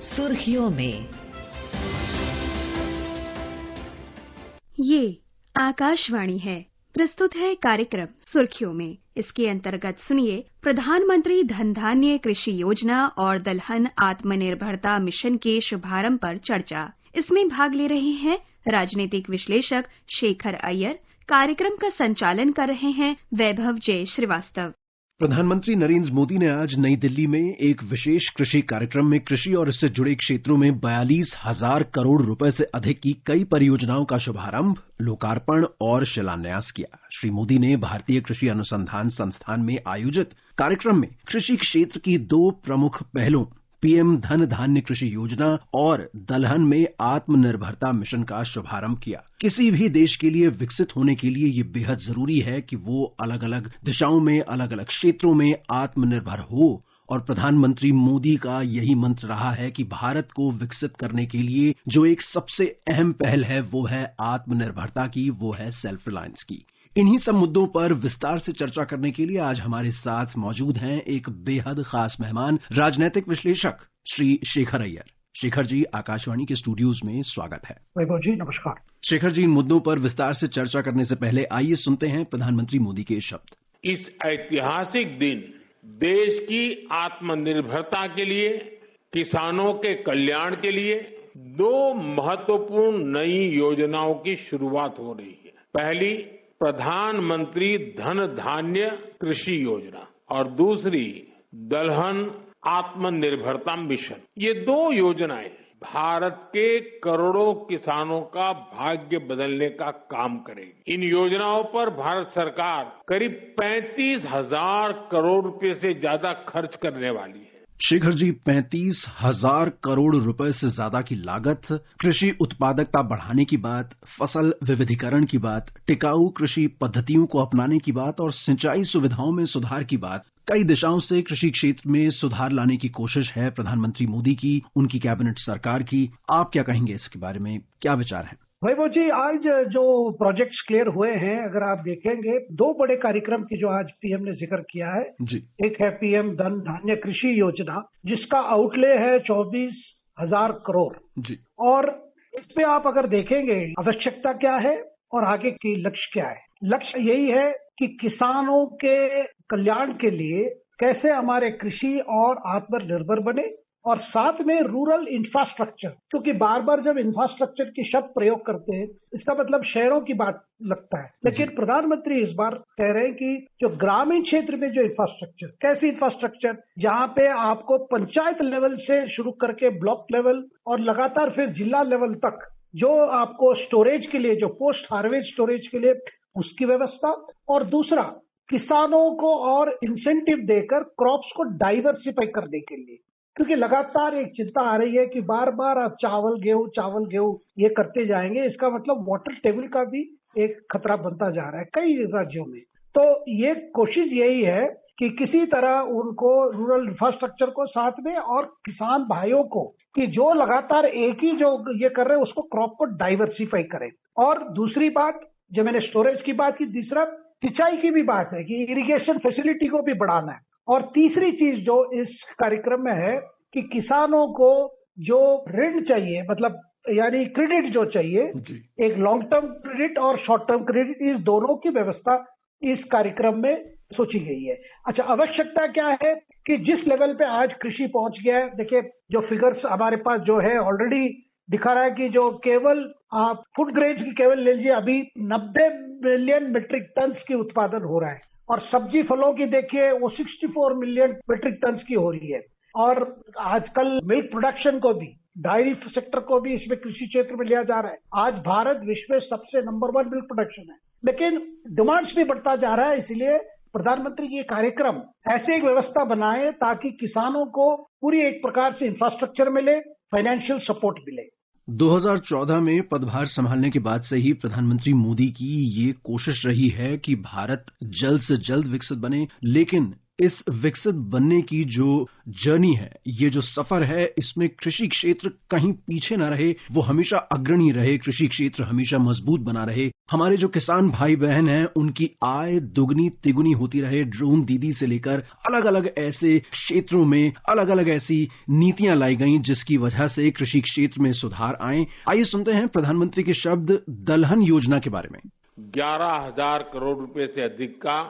सुर्खियों में। ये आकाशवाणी है। प्रस्तुत है कार्यक्रम सुर्खियों में। इसके अंतर्गत सुनिए प्रधानमंत्री धन धान्य कृषि योजना और दलहन आत्मनिर्भरता मिशन के शुभारंभ पर चर्चा। इसमें भाग ले रहे हैं राजनीतिक विश्लेषक शेखर अय्यर। कार्यक्रम का संचालन कर रहे हैं वैभव जय श्रीवास्तव। प्रधानमंत्री नरेंद्र मोदी ने आज नई दिल्ली में एक विशेष कृषि कार्यक्रम में कृषि और इससे जुड़े क्षेत्रों में 42,000 करोड़ रुपए से अधिक की कई परियोजनाओं का शुभारंभ, लोकार्पण और शिलान्यास किया। श्री मोदी ने भारतीय कृषि अनुसंधान संस्थान में आयोजित कार्यक्रम में कृषि क्षेत्र की दो प्रमुख पहलों पीएम धन धान्य कृषि योजना और दलहन में आत्मनिर्भरता मिशन का शुभारंभ किया। किसी भी देश के लिए विकसित होने के लिए ये बेहद जरूरी है कि वो अलग अलग दिशाओं में, अलग अलग क्षेत्रों में आत्मनिर्भर हो और प्रधानमंत्री मोदी का यही मंत्र रहा है कि भारत को विकसित करने के लिए जो एक सबसे अहम पहल है वो है आत्मनिर्भरता की, वो है सेल्फ रिलायंस की। इन्हीं सब मुद्दों पर विस्तार से चर्चा करने के लिए आज हमारे साथ मौजूद हैं एक बेहद खास मेहमान, राजनीतिक विश्लेषक श्री शेखर अय्यर। शेखर जी, आकाशवाणी के स्टूडियोज में स्वागत है। वैभव जी नमस्कार। शेखर जी, इन मुद्दों पर विस्तार से चर्चा करने से पहले आइए सुनते हैं प्रधानमंत्री मोदी के शब्द। इस ऐतिहासिक दिन देश की आत्मनिर्भरता के लिए, किसानों के कल्याण के लिए दो महत्वपूर्ण नई योजनाओं की शुरुआत हो रही है। पहली प्रधानमंत्री धन धान्य कृषि योजना और दूसरी दलहन आत्मनिर्भरता मिशन। ये दो योजनाएं भारत के करोड़ों किसानों का भाग्य बदलने का काम करेगी। इन योजनाओं पर भारत सरकार करीब 35,000 करोड़ रुपए से ज्यादा खर्च करने वाली है। शेखर जी, 35,000 करोड़ रुपए से ज्यादा की लागत, कृषि उत्पादकता बढ़ाने की बात, फसल विविधीकरण की बात, टिकाऊ कृषि पद्धतियों को अपनाने की बात और सिंचाई सुविधाओं में सुधार की बात, कई दिशाओं से कृषि क्षेत्र में सुधार लाने की कोशिश है प्रधानमंत्री मोदी की, उनकी कैबिनेट सरकार की। आप क्या कहेंगे इसके बारे में, क्या विचार है? वैभव जी, आज जो प्रोजेक्ट्स क्लियर हुए हैं, अगर आप देखेंगे दो बड़े कार्यक्रम की जो आज पीएम ने जिक्र किया है जी। एक है पीएम धन धान्य कृषि योजना, जिसका आउटले है 24,000 करोड़ जी। और इस पे आप अगर देखेंगे आवश्यकता क्या है और आगे की लक्ष्य क्या है। लक्ष्य यही है कि किसानों के कल्याण के लिए कैसे हमारे कृषि और आत्मनिर्भर बने और साथ में रूरल इंफ्रास्ट्रक्चर, क्योंकि बार बार जब इंफ्रास्ट्रक्चर की शब्द प्रयोग करते हैं इसका मतलब शहरों की बात लगता है, लेकिन प्रधानमंत्री इस बार कह रहे हैं कि जो ग्रामीण क्षेत्र में जो इंफ्रास्ट्रक्चर, कैसी इंफ्रास्ट्रक्चर, जहां पे आपको पंचायत लेवल से शुरू करके ब्लॉक लेवल और लगातार फिर जिला लेवल तक जो आपको स्टोरेज के लिए, जो पोस्ट हार्वेस्ट स्टोरेज के लिए उसकी व्यवस्था, और दूसरा किसानों को और इंसेंटिव देकर क्रॉप्स को डाइवर्सिफाई करने के लिए, क्योंकि लगातार एक चिंता आ रही है कि बार बार आप चावल गेहूं ये करते जाएंगे, इसका मतलब वाटर टेबल का भी एक खतरा बनता जा रहा है कई राज्यों में। तो ये कोशिश यही है कि किसी तरह उनको रूरल इंफ्रास्ट्रक्चर को साथ में और किसान भाइयों को कि जो लगातार एक ही जो ये कर रहे हैं उसको क्रॉप को डाइवर्सिफाई करें। और दूसरी बात, जो मैंने स्टोरेज की बात की, तीसरा सिंचाई की भी बात है कि इरिगेशन फैसिलिटी को भी बढ़ाना है। और तीसरी चीज जो इस कार्यक्रम में है कि किसानों को जो ऋण चाहिए, मतलब यानी क्रेडिट जो चाहिए, एक लॉन्ग टर्म क्रेडिट और शॉर्ट टर्म क्रेडिट, इस दोनों की व्यवस्था इस कार्यक्रम में सोची गई है। अच्छा, आवश्यकता क्या है कि जिस लेवल पे आज कृषि पहुंच गया है, देखिए जो फिगर्स हमारे पास जो है ऑलरेडी दिखा रहा है कि जो केवल आप फूड ग्रेन्स की केवल ले लीजिए, अभी 90 मिलियन मीट्रिक टन की उत्पादन हो रहा है, और सब्जी फलों की देखिए वो 64 मिलियन मीट्रिक टन की हो रही है। और आजकल मिल्क प्रोडक्शन को भी, डायरी सेक्टर को भी इसमें कृषि क्षेत्र में लिया जा रहा है। आज भारत विश्व में सबसे नंबर 1 मिल्क प्रोडक्शन है, लेकिन डिमांड्स भी बढ़ता जा रहा है। इसलिए प्रधानमंत्री ये कार्यक्रम ऐसे एक व्यवस्था बनाए ताकि किसानों को पूरी एक प्रकार से इंफ्रास्ट्रक्चर मिले, फाइनेंशियल सपोर्ट मिले। 2014 में पदभार संभालने के बाद से ही प्रधानमंत्री मोदी की ये कोशिश रही है कि भारत जल्द से जल्द विकसित बने, लेकिन इस विकसित बनने की जो जर्नी है, ये जो सफर है, इसमें कृषि क्षेत्र कहीं पीछे ना रहे, वो हमेशा अग्रणी रहे, कृषि क्षेत्र हमेशा मजबूत बना रहे, हमारे जो किसान भाई बहन हैं उनकी आय दुगनी तिगुनी होती रहे। ड्रोन दीदी से लेकर अलग अलग ऐसे क्षेत्रों में अलग अलग ऐसी नीतियां लाई गई जिसकी वजह से कृषि क्षेत्र में सुधार आए। आइए सुनते हैं प्रधानमंत्री के शब्द दलहन योजना के बारे में। 11,000 करोड़ रुपए से अधिक का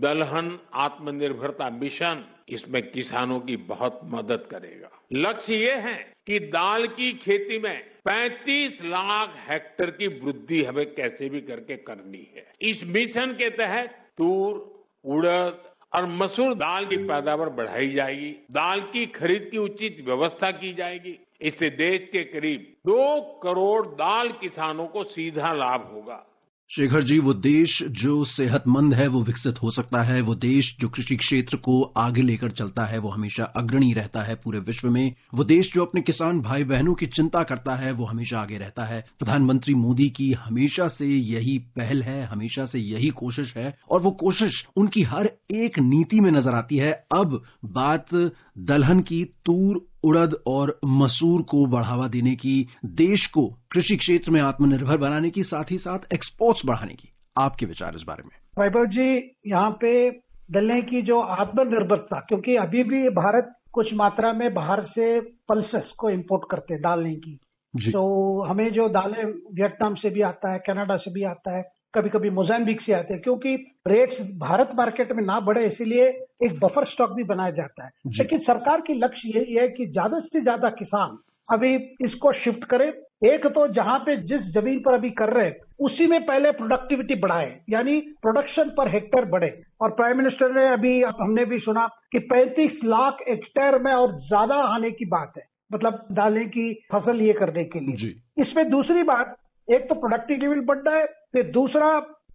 दलहन आत्मनिर्भरता मिशन इसमें किसानों की बहुत मदद करेगा। लक्ष्य ये है कि दाल की खेती में 35 लाख हेक्टेयर की वृद्धि हमें कैसे भी करके करनी है। इस मिशन के तहत तूर, उड़द और मसूर दाल की पैदावार बढ़ाई जाएगी। दाल की खरीद की उचित व्यवस्था की जाएगी। इससे देश के करीब 2 करोड़ दाल किसानों को सीधा लाभ होगा। शेखर जी, वो देश जो सेहतमंद है वो विकसित हो सकता है। वो देश जो कृषि क्षेत्र को आगे लेकर चलता है वो हमेशा अग्रणी रहता है पूरे विश्व में। वो देश जो अपने किसान भाई बहनों की चिंता करता है वो हमेशा आगे रहता है। प्रधानमंत्री मोदी की हमेशा से यही पहल है, हमेशा से यही कोशिश है और वो कोशिश उनकी हर एक नीति में नजर आती है। अब बात दलहन की, तूर, उड़द और मसूर को बढ़ावा देने की, देश को कृषि क्षेत्र में आत्मनिर्भर बनाने की, साथ ही साथ एक्सपोर्ट्स बढ़ाने की, आपके विचार इस बारे में? वैभव जी, यहाँ पे दलहन की जो आत्मनिर्भरता, क्योंकि अभी भी भारत कुछ मात्रा में बाहर से पल्सेस को इंपोर्ट करते हैं दालें की, तो हमें जो दालें वियतनाम से भी आता है, कनाडा से भी आता है, कभी कभी मोजाम्बिक से आते हैं, क्योंकि रेट्स भारत मार्केट में ना बढ़े इसलिए एक बफर स्टॉक भी बनाया जाता है। लेकिन सरकार की लक्ष्य यही है कि ज्यादा से ज्यादा किसान अभी इसको शिफ्ट करें। एक तो जहां पे जिस जमीन पर अभी कर रहे हैं उसी में पहले प्रोडक्टिविटी बढ़ाए, यानी प्रोडक्शन पर हेक्टेयर बढ़े। और प्राइम मिनिस्टर ने अभी, हमने भी सुना कि 35 लाख हेक्टेयर में और ज्यादा आने की बात है, मतलब दालें की फसल ये करने के लिए। इसमें दूसरी बात, एक तो प्रोडक्टिविटी बढ़ना है, फिर दूसरा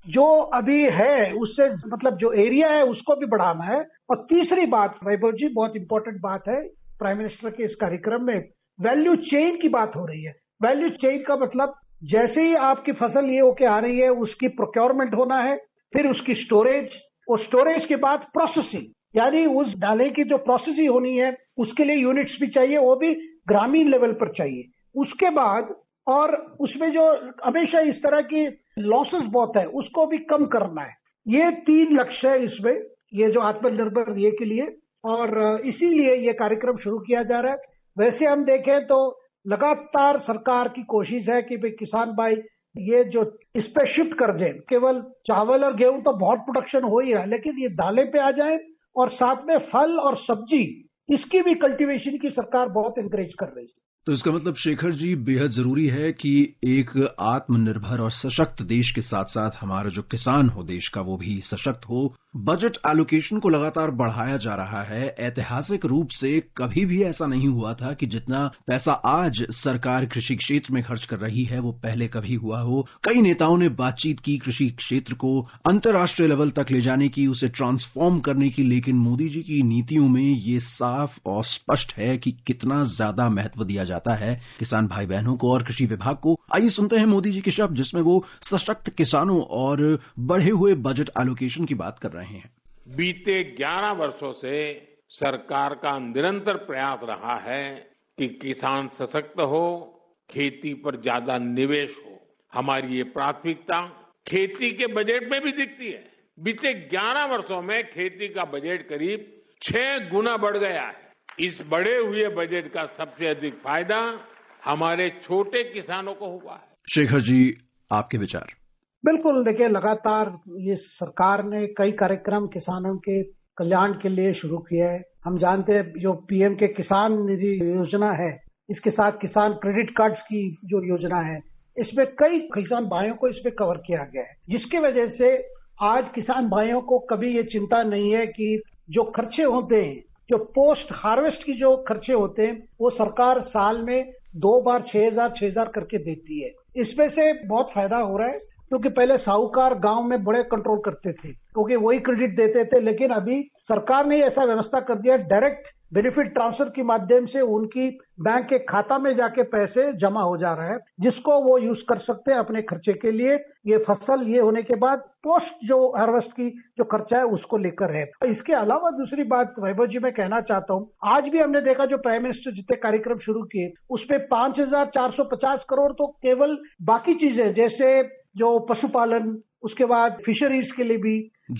जो अभी है उससे मतलब जो एरिया है उसको भी बढ़ाना है, और तीसरी बात वैभव जी बहुत इंपॉर्टेंट बात है, प्राइम मिनिस्टर के इस कार्यक्रम में वैल्यू चेन की बात हो रही है। वैल्यू चेन का मतलब जैसे ही आपकी फसल ये होके आ रही है उसकी प्रोक्योरमेंट होना है, फिर उसकी स्टोरेज, और स्टोरेज के बाद प्रोसेसिंग, यानी उस दालें की जो प्रोसेसिंग होनी है उसके लिए यूनिट्स भी चाहिए, वो भी ग्रामीण लेवल पर चाहिए। उसके बाद और उसमें जो हमेशा इस तरह की लॉसेस बहुत है उसको भी कम करना है। ये 3 लक्ष्य है इसमें, ये जो आत्मनिर्भर ये के लिए, और इसीलिए ये कार्यक्रम शुरू किया जा रहा है। वैसे हम देखें तो लगातार सरकार की कोशिश है कि भाई किसान भाई ये जो इस पे शिफ्ट कर दें, केवल चावल और गेहूं तो बहुत प्रोडक्शन हो ही रहा है, लेकिन ये दालें पे आ जाए और साथ में फल और सब्जी, इसकी भी कल्टीवेशन की सरकार बहुत एनकरेज कर रही है। तो इसका मतलब शेखर जी बेहद जरूरी है कि एक आत्मनिर्भर और सशक्त देश के साथ साथ हमारा जो किसान हो देश का वो भी सशक्त हो। बजट एलोकेशन को लगातार बढ़ाया जा रहा है। ऐतिहासिक रूप से कभी भी ऐसा नहीं हुआ था कि जितना पैसा आज सरकार कृषि क्षेत्र में खर्च कर रही है वो पहले कभी हुआ हो। कई नेताओं ने बातचीत की कृषि क्षेत्र को अंतर्राष्ट्रीय लेवल तक ले जाने की, उसे ट्रांसफॉर्म करने की, लेकिन मोदी जी की नीतियों में ये साफ और स्पष्ट है कि कितना ज्यादा महत्व दिया जाता है किसान भाई बहनों को और कृषि विभाग को। आइए सुनते हैं मोदी जी के शब्द जिसमें वो सशक्त किसानों और बढ़े हुए बजट एलोकेशन की बात कर रहे हैं। बीते 11 वर्षों से सरकार का निरंतर प्रयास रहा है कि किसान सशक्त हो, खेती पर ज्यादा निवेश हो। हमारी ये प्राथमिकता खेती के बजट में भी दिखती है। बीते 11 वर्षों में खेती का बजट करीब 6 गुना बढ़ गया है। इस बढ़े हुए बजट का सबसे अधिक फायदा हमारे छोटे किसानों को हुआ है। शेखर जी, आपके विचार? बिल्कुल, देखिए लगातार ये सरकार ने कई कार्यक्रम किसानों के कल्याण के लिए शुरू किया है। हम जानते हैं जो पीएम के किसान निधि योजना है, इसके साथ किसान क्रेडिट कार्ड्स की जो योजना है, इसमें कई किसान भाइयों को इसमें कवर किया गया है, जिसकी वजह से आज किसान भाइयों को कभी ये चिंता नहीं है कि जो खर्चे होते हैं, जो पोस्ट हार्वेस्ट की जो खर्चे होते हैं, वो सरकार साल में 2 बार 6,000 करके देती है। इसमें से बहुत फायदा हो रहा है, क्योंकि पहले साहूकार गांव में बड़े कंट्रोल करते थे क्योंकि वही क्रेडिट देते थे, लेकिन अभी सरकार ने ऐसा व्यवस्था कर दिया, डायरेक्ट बेनिफिट ट्रांसफर के माध्यम से उनकी बैंक के खाता में जाके पैसे जमा हो जा रहा है, जिसको वो यूज कर सकते हैं अपने खर्चे के लिए। ये फसल ये होने के बाद पोस्ट जो हार्वेस्ट की जो खर्चा है उसको लेकर है। इसके अलावा दूसरी बात वैभव जी मैं कहना चाहता हूँ, आज भी हमने देखा जो प्राइम मिनिस्टर जितने कार्यक्रम शुरू किए उसमें 5,450 करोड़ तो केवल बाकी चीजें जैसे जो पशुपालन, उसके बाद फिशरीज के लिए भी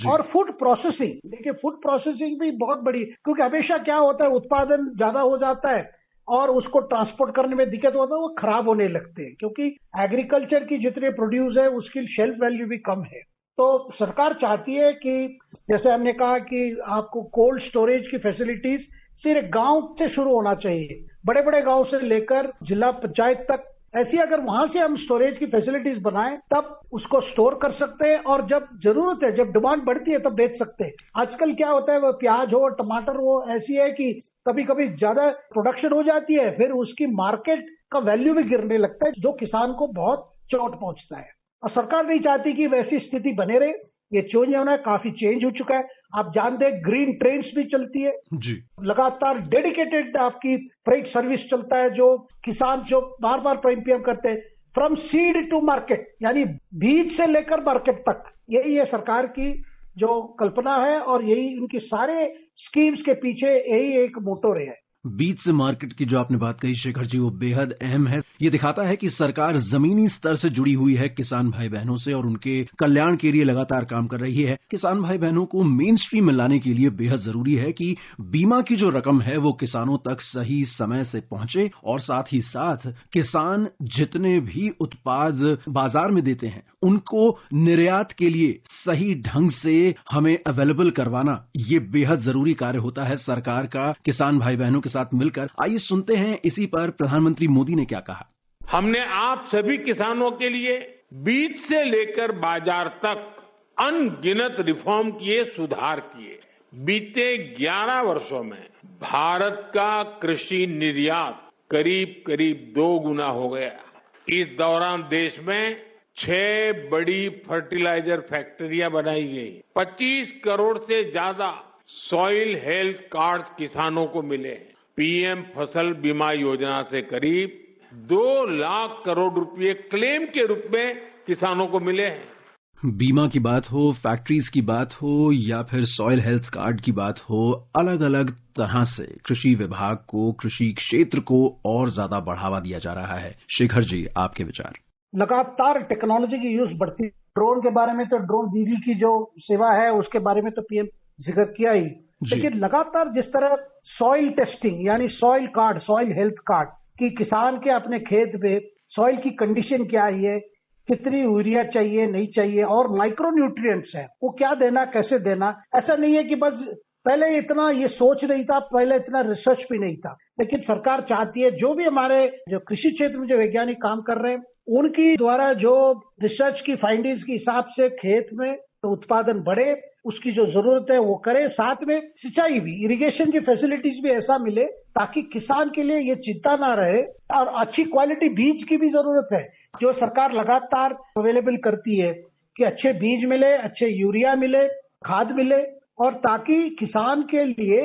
और फूड प्रोसेसिंग। देखिए फूड प्रोसेसिंग भी बहुत बड़ी, क्योंकि हमेशा क्या होता है उत्पादन ज्यादा हो जाता है और उसको ट्रांसपोर्ट करने में दिक्कत होता है, वो खराब होने लगते हैं क्योंकि एग्रीकल्चर की जितने प्रोड्यूस है उसकी शेल्फ वैल्यू भी कम है। तो सरकार चाहती है कि जैसे हमने कहा कि आपको कोल्ड स्टोरेज की फैसिलिटीज सिर्फ गांव से शुरू होना चाहिए, बड़े बड़े गांव से लेकर जिला पंचायत तक। ऐसी अगर वहां से हम स्टोरेज की फैसिलिटीज बनाएं तब उसको स्टोर कर सकते हैं और जब जरूरत है, जब डिमांड बढ़ती है तब बेच सकते हैं। आजकल क्या होता है, वो प्याज हो टमाटर हो ऐसी है कि कभी कभी ज्यादा प्रोडक्शन हो जाती है, फिर उसकी मार्केट का वैल्यू भी गिरने लगता है, जो किसान को बहुत चोट पहुंचता है। और सरकार नहीं चाहती कि वैसी स्थिति बने रहे। ये चेंज होना है, काफी चेंज हो चुका है। आप जानते हैं ग्रीन ट्रेन्स भी चलती है जी, लगातार डेडिकेटेड आपकी फ्रेट सर्विस चलता है, जो किसान जो बार बार प्रीमियम करते हैं, फ्रॉम सीड टू मार्केट, यानी बीज से लेकर मार्केट तक। यही है सरकार की जो कल्पना है और यही इनकी सारे स्कीम्स के पीछे यही एक मोटो है। बीज से मार्केट की जो आपने बात कही शेखर जी, वो बेहद अहम है। ये दिखाता है कि सरकार जमीनी स्तर से जुड़ी हुई है किसान भाई बहनों से और उनके कल्याण के लिए लगातार काम कर रही है। किसान भाई बहनों को मेन स्ट्रीम में लाने के लिए बेहद जरूरी है कि बीमा की जो रकम है वो किसानों तक सही समय से पहुंचे और साथ ही साथ किसान जितने भी उत्पाद बाजार में देते हैं उनको निर्यात के लिए सही ढंग से हमें अवेलेबल करवाना, ये बेहद जरूरी कार्य होता है सरकार का किसान भाई बहनों के साथ मिलकर। आइए सुनते हैं इसी पर प्रधानमंत्री मोदी ने क्या कहा। हमने आप सभी किसानों के लिए बीज से लेकर बाजार तक अनगिनत रिफॉर्म किए, सुधार किए। बीते 11 वर्षों में भारत का कृषि निर्यात करीब करीब 2 गुना हो गया। इस दौरान देश में 6 बड़ी फर्टिलाइजर फैक्ट्रियां बनाई गई, 25 करोड़ से ज्यादा सॉइल हेल्थ कार्ड किसानों को मिले। पीएम फसल बीमा योजना से करीब 2 लाख करोड़ रुपए क्लेम के रूप में किसानों को मिले हैं। बीमा की बात हो, फैक्ट्रीज की बात हो या फिर सॉइल हेल्थ कार्ड की बात हो, अलग अलग तरह से कृषि विभाग को, कृषि क्षेत्र को और ज्यादा बढ़ावा दिया जा रहा है। शेखर जी, आपके विचार। लगातार टेक्नोलॉजी की यूज बढ़ती है। ड्रोन के बारे में तो ड्रोन दीदी की जो सेवा है उसके बारे में तो पीएम जिक्र किया ही, लेकिन लगातार जिस तरह सॉइल टेस्टिंग यानी soil card, soil health card कि किसान के अपने खेत में सॉइल की कंडीशन क्या है, कितनी यूरिया चाहिए नहीं चाहिए और माइक्रो न्यूट्रिएंट्स है वो क्या देना कैसे देना। ऐसा नहीं है कि बस पहले इतना ये सोच नहीं था, पहले इतना रिसर्च भी नहीं था, लेकिन सरकार चाहती है जो भी हमारे जो कृषि क्षेत्र में जो वैज्ञानिक काम कर रहे हैं उनकी द्वारा जो रिसर्च की फाइंडिंग्स के हिसाब से खेत में तो उत्पादन बढ़े, उसकी जो जरूरत है वो करे। साथ में सिंचाई भी, इरिगेशन की फैसिलिटीज भी ऐसा मिले ताकि किसान के लिए ये चिंता ना रहे। और अच्छी क्वालिटी बीज की भी जरूरत है जो सरकार लगातार अवेलेबल करती है कि अच्छे बीज मिले, अच्छे यूरिया मिले, खाद मिले और ताकि किसान के लिए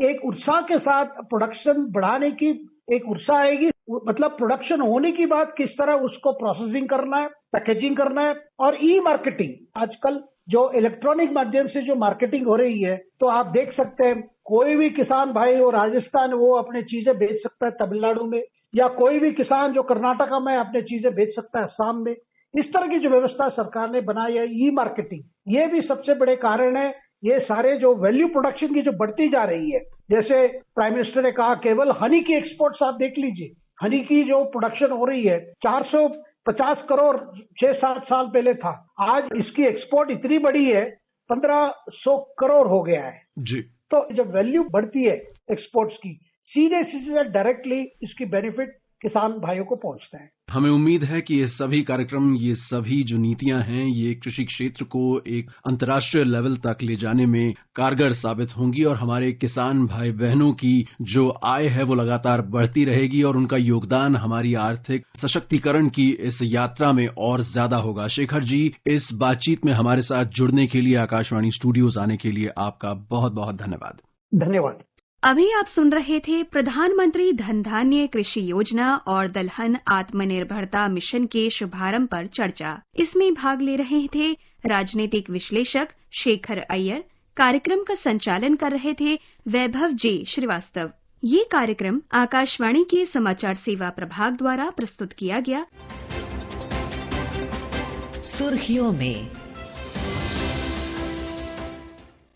एक उत्साह के साथ प्रोडक्शन बढ़ाने की एक उत्साह आएगी। मतलब प्रोडक्शन होने की बात किस तरह उसको प्रोसेसिंग करना है, पैकेजिंग करना है और ई मार्केटिंग। आजकल जो इलेक्ट्रॉनिक माध्यम से जो मार्केटिंग हो रही है तो आप देख सकते हैं कोई भी किसान भाई हो राजस्थान वो अपने चीजें बेच सकता है तमिलनाडु में, या कोई भी किसान जो कर्नाटका में अपने चीजें बेच सकता है असम में। इस तरह की जो व्यवस्था सरकार ने बनाई है ई मार्केटिंग, ये भी सबसे बड़े कारण है। ये सारे जो वैल्यू प्रोडक्शन की जो बढ़ती जा रही है, जैसे प्राइम मिनिस्टर ने कहा केवल हनी की एक्सपोर्ट्स आप देख लीजिए, हनी की जो प्रोडक्शन हो रही है 450 करोड़ 6-7 साल पहले था, आज इसकी एक्सपोर्ट इतनी बड़ी है 1500 करोड़ हो गया है जी। तो जब वैल्यू बढ़ती है एक्सपोर्ट्स की, सीधे सीधे डायरेक्टली इसकी बेनिफिट किसान भाइयों को पहुंचता है। हमें उम्मीद है कि ये सभी कार्यक्रम, ये सभी जो नीतियां हैं, ये कृषि क्षेत्र को एक अंतर्राष्ट्रीय लेवल तक ले जाने में कारगर साबित होंगी और हमारे किसान भाई बहनों की जो आय है वो लगातार बढ़ती रहेगी और उनका योगदान हमारी आर्थिक सशक्तिकरण की इस यात्रा में और ज्यादा होगा। शेखर जी, इस बातचीत में हमारे साथ जुड़ने के लिए, आकाशवाणी स्टूडियोज आने के लिए आपका बहुत बहुत धन्यवाद। धन्यवाद। अभी आप सुन रहे थे प्रधानमंत्री धन धान्य कृषि योजना और दलहन आत्मनिर्भरता मिशन के शुभारंभ पर चर्चा। इसमें भाग ले रहे थे राजनीतिक विश्लेषक शेखर अय्यर। कार्यक्रम का संचालन कर रहे थे वैभव जे श्रीवास्तव। ये कार्यक्रम आकाशवाणी के समाचार सेवा प्रभाग द्वारा प्रस्तुत किया गया। सुर्खियों में